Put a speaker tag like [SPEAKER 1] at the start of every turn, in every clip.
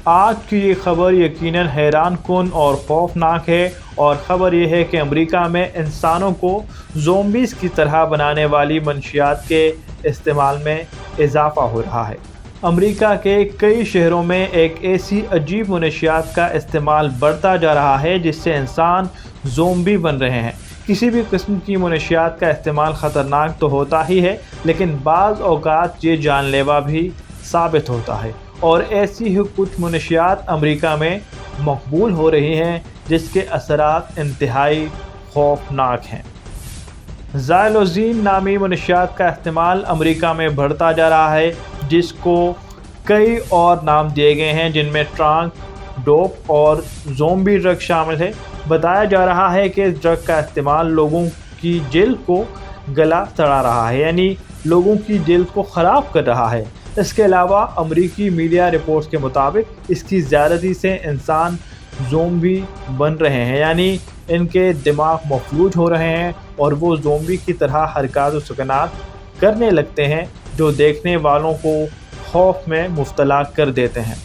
[SPEAKER 1] آج کی یہ خبر یقیناً حیران کن اور خوفناک ہے، اور خبر یہ ہے کہ امریکہ میں انسانوں کو زومبیز کی طرح بنانے والی منشیات کے استعمال میں اضافہ ہو رہا ہے۔ امریکہ کے کئی شہروں میں ایک ایسی عجیب منشیات کا استعمال بڑھتا جا رہا ہے جس سے انسان زومبی بن رہے ہیں۔ کسی بھی قسم کی منشیات کا استعمال خطرناک تو ہوتا ہی ہے، لیکن بعض اوقات یہ جان لیوا بھی ثابت ہوتا ہے، اور ایسی ہی کچھ منشیات امریکہ میں مقبول ہو رہی ہیں جس کے اثرات انتہائی خوفناک ہیں۔ ذائلوزین نامی منشیات کا استعمال امریکہ میں بڑھتا جا رہا ہے، جس کو کئی اور نام دیے گئے ہیں جن میں ٹرانک، ڈوپ اور زومبی ڈرگ شامل ہے۔ بتایا جا رہا ہے کہ اس ڈرگ کا استعمال لوگوں کی جلد کو گلا سڑا رہا ہے، یعنی لوگوں کی جلد کو خراب کر رہا ہے۔ اس کے علاوہ امریکی میڈیا رپورٹس کے مطابق اس کی زیادتی سے انسان زومبی بن رہے ہیں، یعنی ان کے دماغ مفلوج ہو رہے ہیں اور وہ زومبی کی طرح حرکات و سکنات کرنے لگتے ہیں جو دیکھنے والوں کو خوف میں مبتلا کر دیتے ہیں۔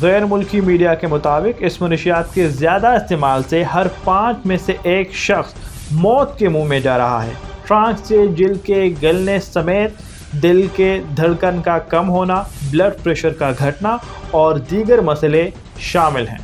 [SPEAKER 1] غیر ملکی میڈیا کے مطابق اس منشیات کے زیادہ استعمال سے ہر 5 میں سے ایک شخص موت کے منہ میں جا رہا ہے۔ ٹرانک سے جلد کے گلنے سمیت دل کے دھڑکن کا کم ہونا، بلڈ پریشر کا گھٹنا اور دیگر مسئلے شامل ہیں۔